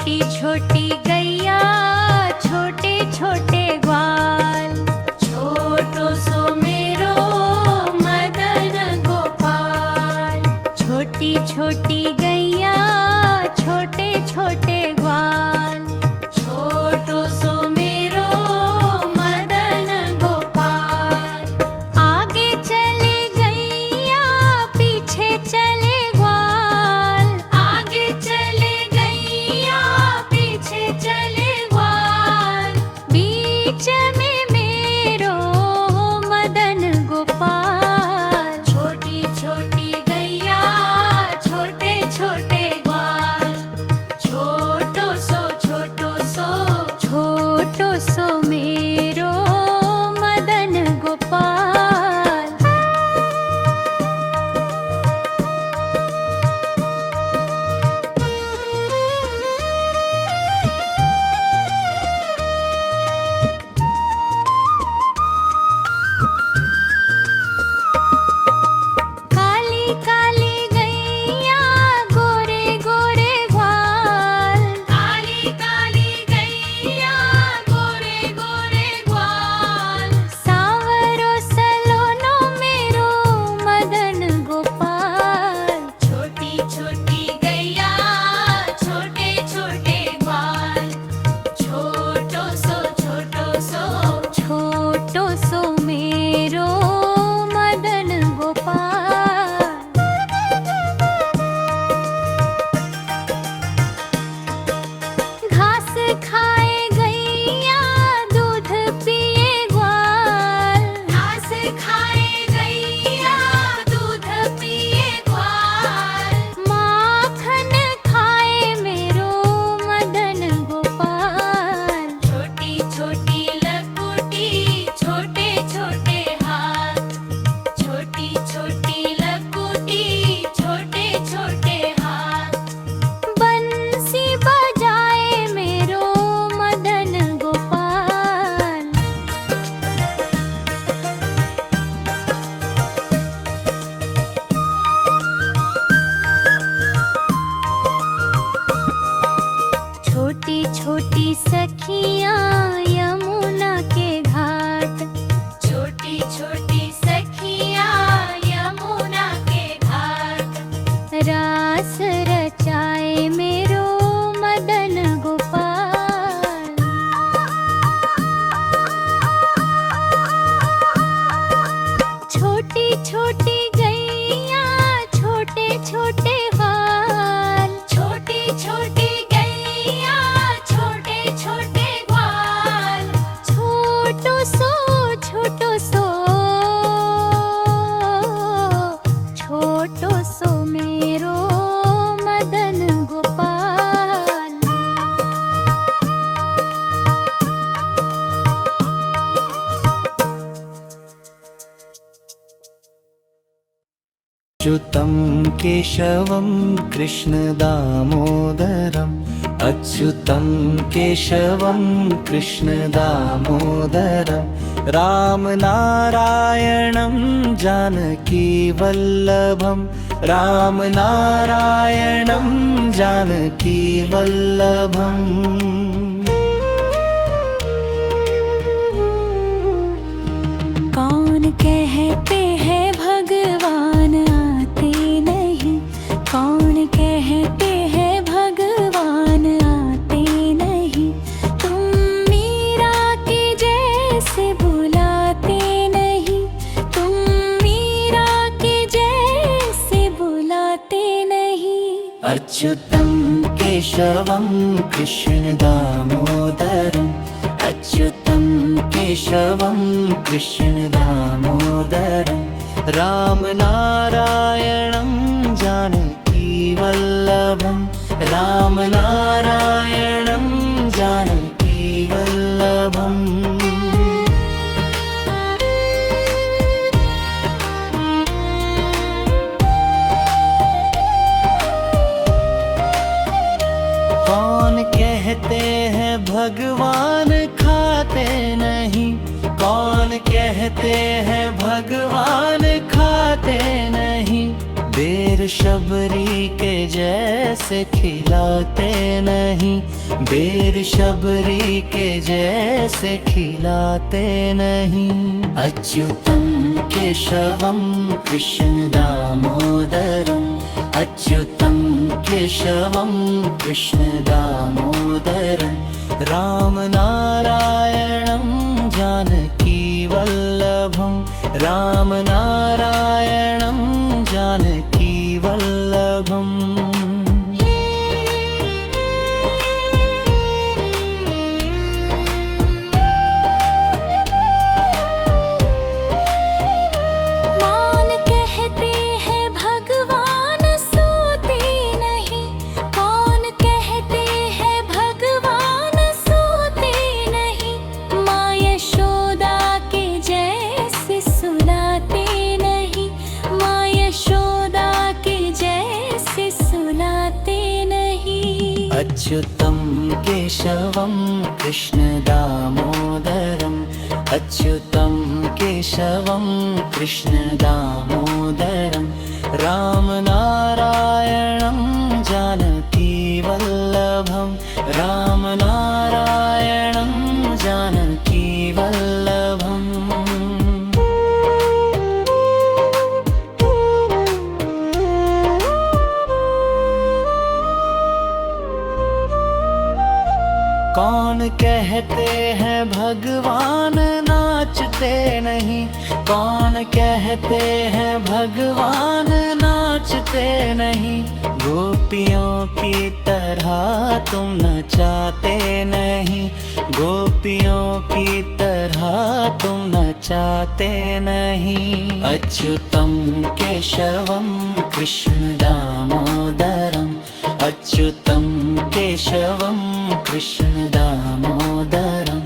छोटी छोटी गैया छोटे छोटे ग्वाल, छोटो सो मेरो मदन गोपाल। छोटी छोटी गैया छोटे छोटे ग्वाल, छोटो सो मेरो मदन गोपाल। आगे चले गैया पीछे चले ग्वाल, आगे चले गैया पीछे चले ग्वाल। बीच में मेरो मदन गोपाल। छोटी छोटी गैया छोटे छोटे ग्वाल, छोटो सो मेरो मदन गोपाल। काली काली गैया गोरे गोरे ग्वाल, काली काली गैया गोरे गोरे ग्वाल। सावरो सलोनो मेरो मदन गोपाल। छोटी छोटी गैया छोटे छोटे ग्वाल, छोटो सो मेरो मदन गोपाल। घास खाए गैया दूध पिए ग्वाल, घास खाए गैया दूध पिए ग्वाल। माखन खाए मेरो मदन गोपाल। छोटी छोटी लकुटी छोटे छोटे हाथ, छोटी छोटी लकुटी छोटे छोटे हाथ। बंसी बजाए मेरो मदन गोपाल। छोटी छोटी सखियां यमुना के घाट, छोटी छोटी सखियां यमुना के घाट। रास रचाए मेरो मदन गोपाल। छोटी छोटी गैया छोटे छोटे ग्वाल, छोटी छोटी गैया छोटे छोटे ग्वाल। छोटो सो मेरो मदन गोपाल। अच्युतं केशवं कृष्ण दामोदरम्, अच्युतं केशवं कृष्ण दामोदरम्। राम नारायणं जानकी वल्लभम्, राम नारायणं जानकी वल्लभम्। कौन कहते हैं भगवान आते नहीं, कौन कहते हैं भगवान आते नहीं। तुम मीरा के जैसे बुलाते नहीं, तुम मीरा के जैसे बुलाते नहीं। अच्युतं केशवं कृष्ण दामोदरम्, अच्युतं केशवं कृष्ण दामोदरम्। राम नारायणं जानकी वल्लभम्, राम नारायणं जानकी वल्लभम्। कौन कहते हैं भगवान खाते नहीं, कौन कहते हैं भगवान खाते नहीं। देर शबरी के जैसे खिलाते नहीं, बेर शबरी के जैसे खिलाते नहीं। अच्युतम केशवम कृष्ण दामोदरम, अच्युतम केशवम कृष्ण दामोदरम, राम नारायणं जानकी वल्लभं, राम नारायणं जानकी वल्लभम्। मान कहते हैं भगवान सोते नहीं, कौन कहते हैं भगवान सोते नहीं, माँ यशोदा के जैसे सुलाते नहीं, माँ यशोदा के जैसे सुलाते नहीं। अच्युतं केशवं कृष्ण दामोदरम्, अच्युतं केशवं कृष्ण दामोदरम्, राम नारायणं जानकी वल्लभं, राम नारायणं जानकी वल्लभम्। कौन कहते हैं भगवान नाचते नहीं, कौन कहते हैं भगवान नाचते नहीं, गोपियों की तरह तुम नचाते नहीं, गोपियों की तरह तुम नचाते नहीं। अच्युतं केशवं कृष्ण दामोदरम्, अच्युतं केशवं कृष्ण दामोदरम्,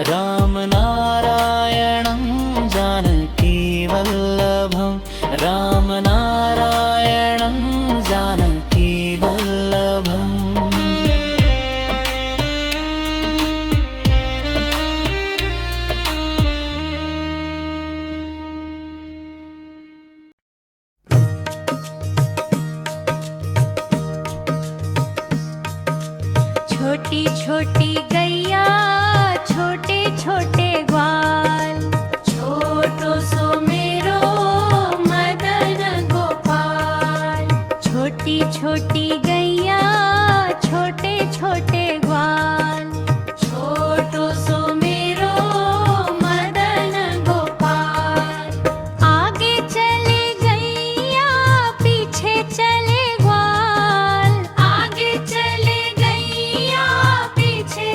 राम नारायणं जानकी वल्लभं, राम नारायणं जानकी वल्लभम्। छोटी छोटी गैया छोटे छोटे ग्वाल, छोटो सो मेरो मदन गोपाल। छोटी छोटी गैया छोटे छोटे ग्वाल, छोटो सो मेरो मदन गोपाल। आगे चले गैया पीछे चले ग्वाल, आगे चले गैया पीछे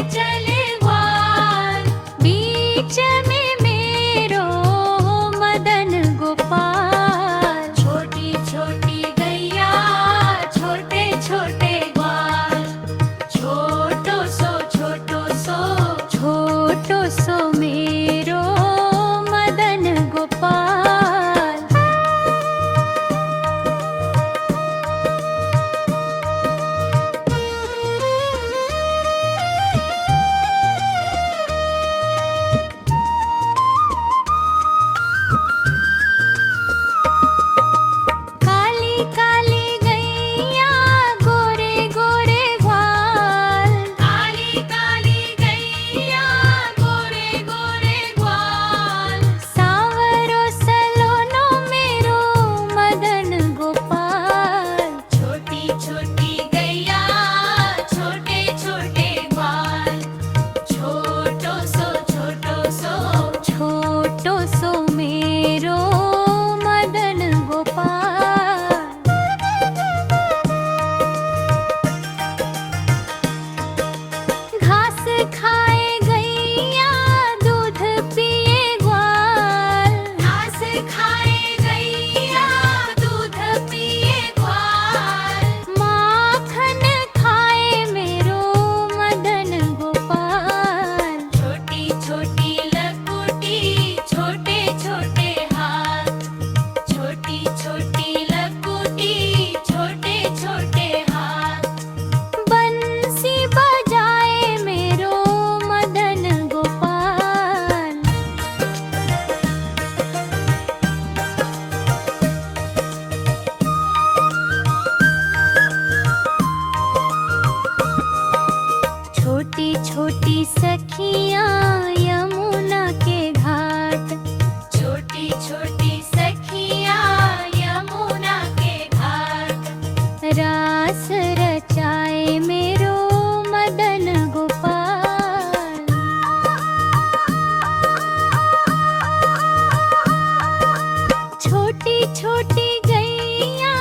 छोटी गैया